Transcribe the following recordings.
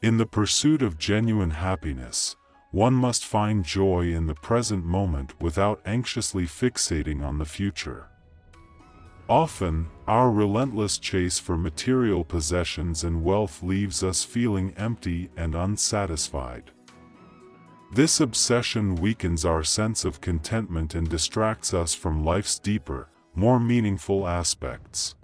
In the pursuit of genuine happiness, one must find joy in the present moment without anxiously fixating on the future. Often, our relentless chase for material possessions and wealth leaves us feeling empty and unsatisfied. This obsession weakens our sense of contentment and distracts us from life's deeper, more meaningful aspects.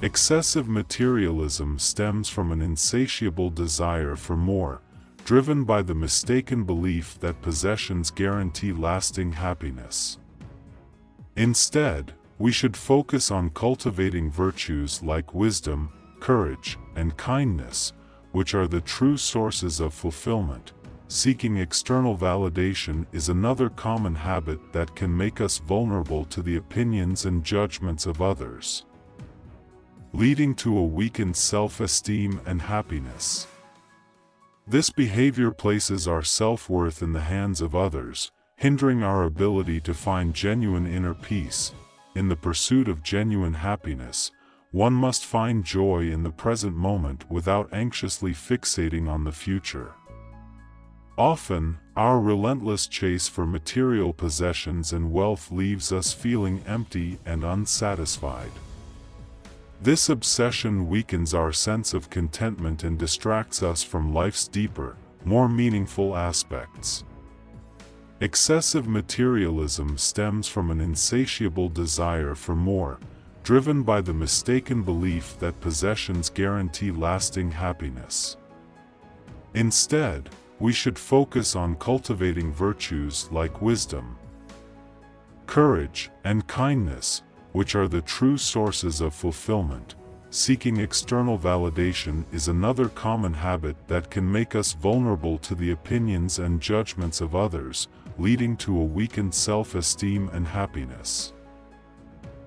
Excessive materialism stems from an insatiable desire for more, driven by the mistaken belief that possessions guarantee lasting happiness. Instead, we should focus on cultivating virtues like wisdom, courage, and kindness, which are the true sources of fulfillment. Seeking external validation is another common habit that can make us vulnerable to the opinions and judgments of others, leading to a weakened self-esteem and happiness. This behavior places our self-worth in the hands of others, hindering our ability to find genuine inner peace. In the pursuit of genuine happiness, one must find joy in the present moment without anxiously fixating on the future. Often, our relentless chase for material possessions and wealth leaves us feeling empty and unsatisfied. This obsession weakens our sense of contentment and distracts us from life's deeper, more meaningful aspects. Excessive materialism stems from an insatiable desire for more, driven by the mistaken belief that possessions guarantee lasting happiness. Instead, we should focus on cultivating virtues like wisdom, courage, and kindness, which are the true sources of fulfillment. Seeking external validation is another common habit that can make us vulnerable to the opinions and judgments of others, leading to a weakened self-esteem and happiness.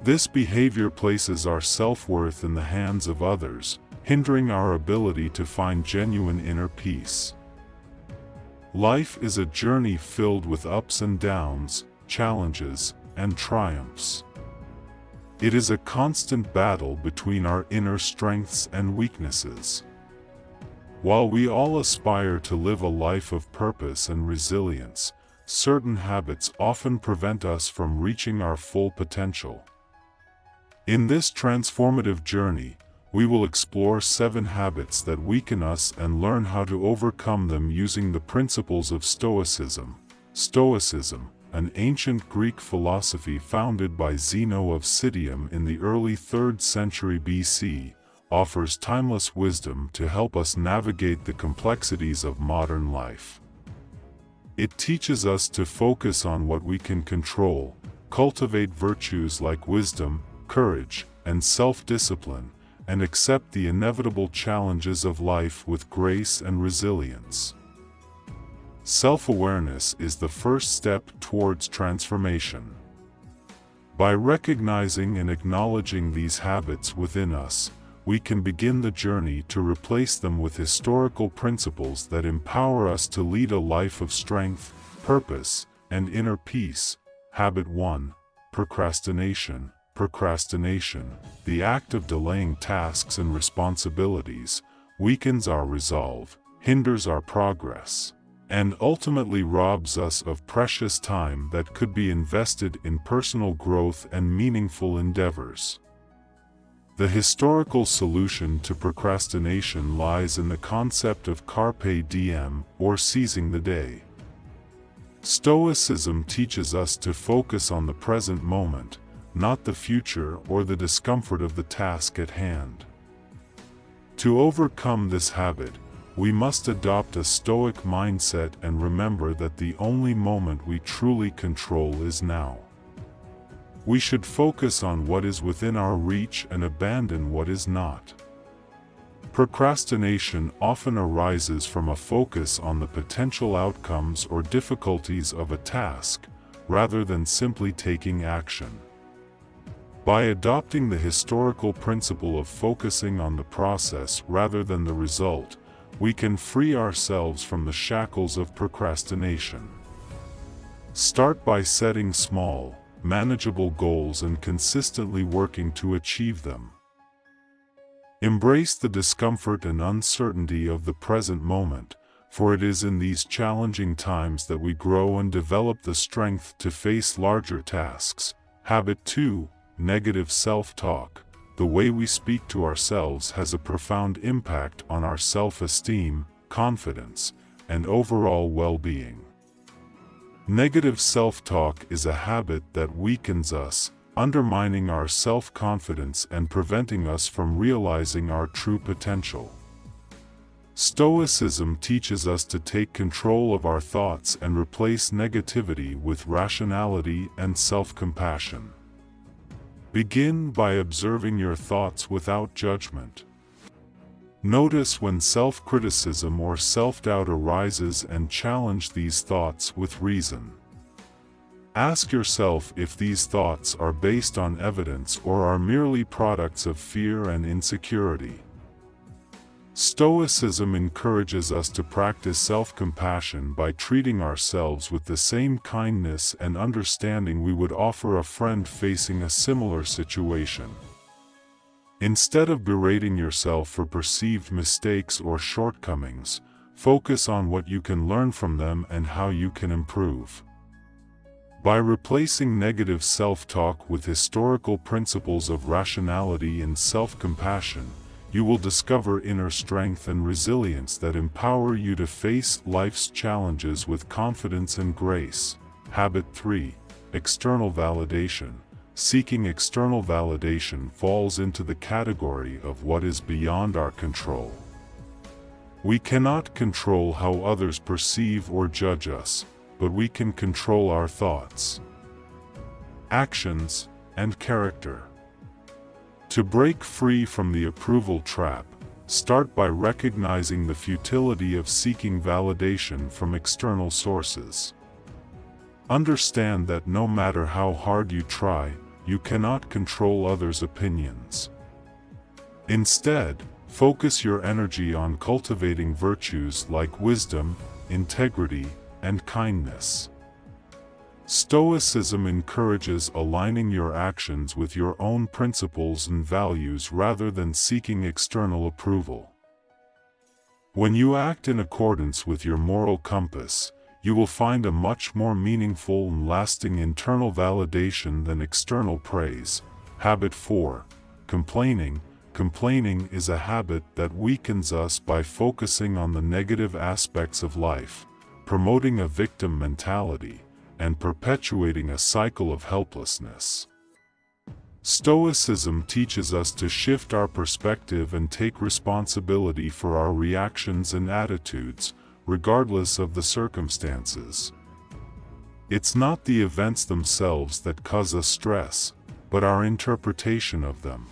This behavior places our self-worth in the hands of others, hindering our ability to find genuine inner peace. Life is a journey filled with ups and downs, challenges, and triumphs. It is a constant battle between our inner strengths and weaknesses. While we all aspire to live a life of purpose and resilience, certain habits often prevent us from reaching our full potential. In this transformative journey, we will explore 7 habits that weaken us and learn how to overcome them using the principles of Stoicism. Stoicism, an ancient Greek philosophy founded by Zeno of Citium in the early 3rd century BC, offers timeless wisdom to help us navigate the complexities of modern life. It teaches us to focus on what we can control, cultivate virtues like wisdom, courage, and self-discipline, and accept the inevitable challenges of life with grace and resilience. Self-awareness is the first step towards transformation. By recognizing and acknowledging these habits within us, we can begin the journey to replace them with historical principles that empower us to lead a life of strength, purpose, and inner peace. Habit 1. Procrastination. Procrastination, the act of delaying tasks and responsibilities, weakens our resolve, hinders our progress, and ultimately robs us of precious time that could be invested in personal growth and meaningful endeavors. The historical solution to procrastination lies in the concept of carpe diem, or seizing the day. Stoicism teaches us to focus on the present moment, not the future or the discomfort of the task at hand. To overcome this habit, we must adopt a Stoic mindset and remember that the only moment we truly control is now. We should focus on what is within our reach and abandon what is not. Procrastination often arises from a focus on the potential outcomes or difficulties of a task, rather than simply taking action. By adopting the historical principle of focusing on the process rather than the result, we can free ourselves from the shackles of procrastination. Start by setting small, manageable goals and consistently working to achieve them. Embrace the discomfort and uncertainty of the present moment, for it is in these challenging times that we grow and develop the strength to face larger tasks. Habit 2. Negative self-talk. The way we speak to ourselves has a profound impact on our self-esteem, confidence, and overall well-being. Negative self-talk is a habit that weakens us, undermining our self-confidence and preventing us from realizing our true potential. Stoicism teaches us to take control of our thoughts and replace negativity with rationality and self-compassion. Begin by observing your thoughts without judgment. Notice when self-criticism or self-doubt arises and challenge these thoughts with reason. Ask yourself if these thoughts are based on evidence or are merely products of fear and insecurity. Stoicism encourages us to practice self-compassion by treating ourselves with the same kindness and understanding we would offer a friend facing a similar situation. Instead of berating yourself for perceived mistakes or shortcomings, focus on what you can learn from them and how you can improve. By replacing negative self-talk with historical principles of rationality and self-compassion, you will discover inner strength and resilience that empower you to face life's challenges with confidence and grace. Habit 3. External validation. Seeking external validation falls into the category of what is beyond our control. We cannot control how others perceive or judge us, but we can control our thoughts, actions, and character. To break free from the approval trap, start by recognizing the futility of seeking validation from external sources. Understand that no matter how hard you try, you cannot control others' opinions. Instead, focus your energy on cultivating virtues like wisdom, integrity, and kindness. Stoicism encourages aligning your actions with your own principles and values rather than seeking external approval. When you act in accordance with your moral compass, you will find a much more meaningful and lasting internal validation than external praise. Habit 4. Complaining. Complaining is a habit that weakens us by focusing on the negative aspects of life, promoting a victim mentality, and perpetuating a cycle of helplessness. Stoicism teaches us to shift our perspective and take responsibility for our reactions and attitudes, regardless of the circumstances. It's not the events themselves that cause us stress, but our interpretation of them.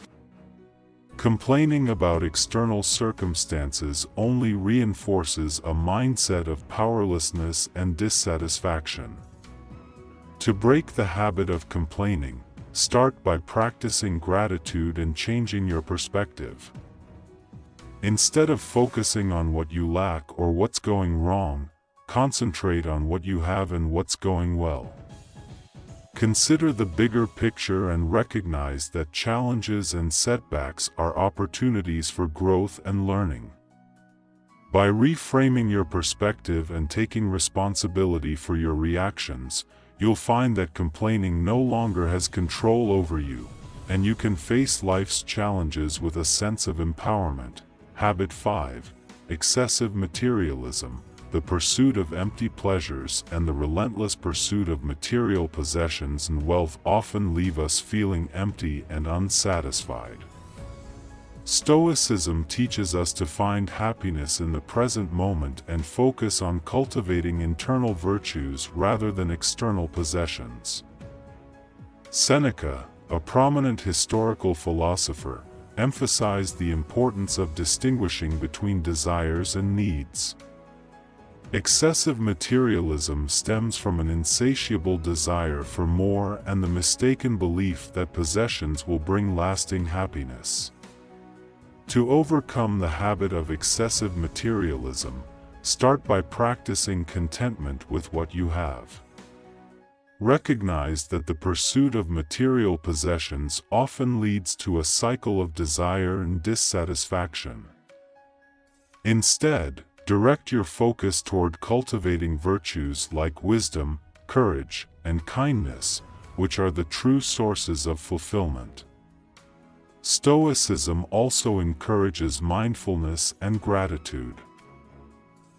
Complaining about external circumstances only reinforces a mindset of powerlessness and dissatisfaction. To break the habit of complaining, start by practicing gratitude and changing your perspective. Instead of focusing on what you lack or what's going wrong, concentrate on what you have and what's going well. Consider the bigger picture and recognize that challenges and setbacks are opportunities for growth and learning. By reframing your perspective and taking responsibility for your reactions, you'll find that complaining no longer has control over you, and you can face life's challenges with a sense of empowerment. Habit 5. Excessive materialism. The pursuit of empty pleasures and the relentless pursuit of material possessions and wealth often leave us feeling empty and unsatisfied. Stoicism teaches us to find happiness in the present moment and focus on cultivating internal virtues rather than external possessions. Seneca, a prominent historical philosopher, emphasized the importance of distinguishing between desires and needs. Excessive materialism stems from an insatiable desire for more and the mistaken belief that possessions will bring lasting happiness. To overcome the habit of excessive materialism, start by practicing contentment with what you have. recognize that the pursuit of material possessions often leads to a cycle of desire and dissatisfaction. Instead, direct your focus toward cultivating virtues like wisdom, courage, and kindness, which are the true sources of fulfillment. Stoicism also encourages mindfulness and gratitude.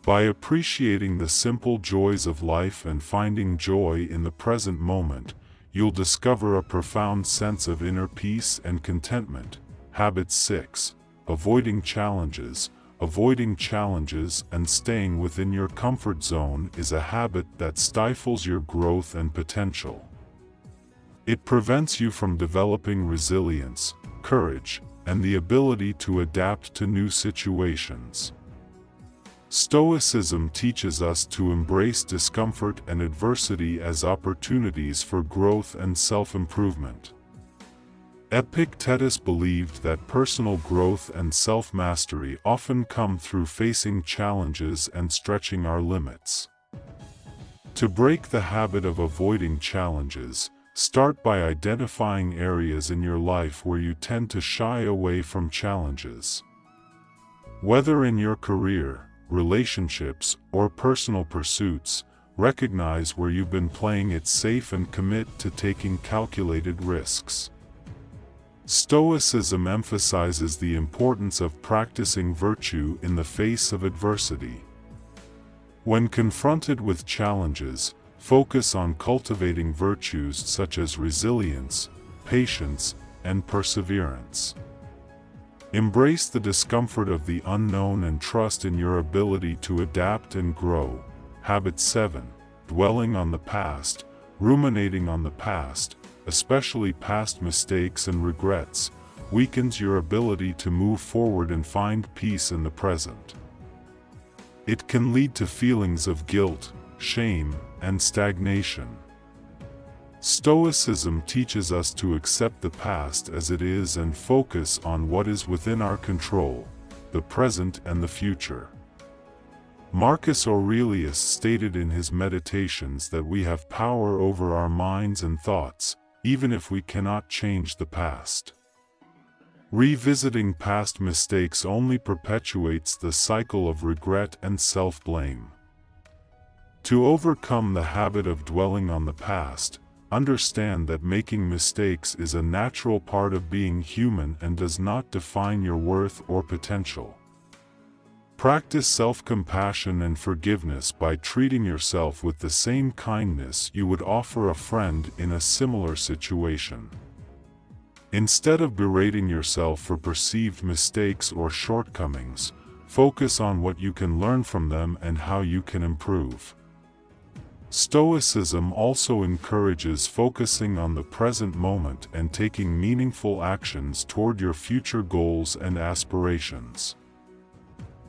By appreciating the simple joys of life and finding joy in the present moment, you'll discover a profound sense of inner peace and contentment. Habit 6. Avoiding challenges. Avoiding challenges and staying within your comfort zone is a habit that stifles your growth and potential. It prevents you from developing resilience, courage, and the ability to adapt to new situations. Stoicism teaches us to embrace discomfort and adversity as opportunities for growth and self-improvement. Epictetus believed that personal growth and self-mastery often come through facing challenges and stretching our limits. To break the habit of avoiding challenges, start by identifying areas in your life where you tend to shy away from challenges. Whether in your career, relationships, or personal pursuits, recognize where you've been playing it safe and commit to taking calculated risks. Stoicism emphasizes the importance of practicing virtue in the face of adversity. When confronted with challenges, focus on cultivating virtues such as resilience, patience, and perseverance. Embrace the discomfort of the unknown and trust in your ability to adapt and grow. Habit 7. Dwelling on the past. Ruminating on the past, especially past mistakes and regrets, weakens your ability to move forward and find peace in the present. It can lead to feelings of guilt, shame, and stagnation. Stoicism teaches us to accept the past as it is and focus on what is within our control, the present and the future. Marcus Aurelius stated in his Meditations that we have power over our minds and thoughts, even if we cannot change the past. Revisiting past mistakes only perpetuates the cycle of regret and self-blame. To overcome the habit of dwelling on the past, understand that making mistakes is a natural part of being human and does not define your worth or potential. Practice self-compassion and forgiveness by treating yourself with the same kindness you would offer a friend in a similar situation. Instead of berating yourself for perceived mistakes or shortcomings, focus on what you can learn from them and how you can improve. Stoicism also encourages focusing on the present moment and taking meaningful actions toward your future goals and aspirations.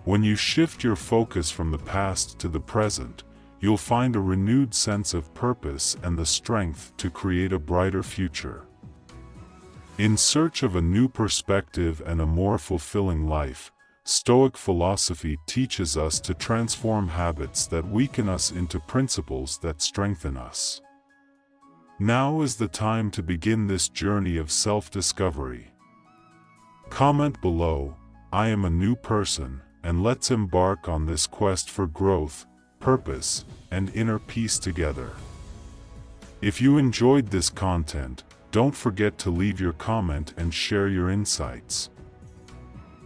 When you shift your focus from the past to the present, you'll find a renewed sense of purpose and the strength to create a brighter future. In search of a new perspective and a more fulfilling life, Stoic philosophy teaches us to transform habits that weaken us into principles that strengthen us. Now is the time to begin this journey of self-discovery. Comment below, "I am a new person," and let's embark on this quest for growth, purpose, and inner peace together. If you enjoyed this content, don't forget to leave your comment and share your insights.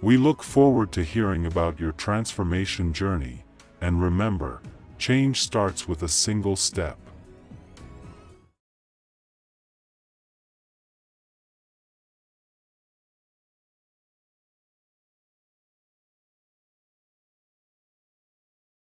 We look forward to hearing about your transformation journey, and remember, change starts with a single step.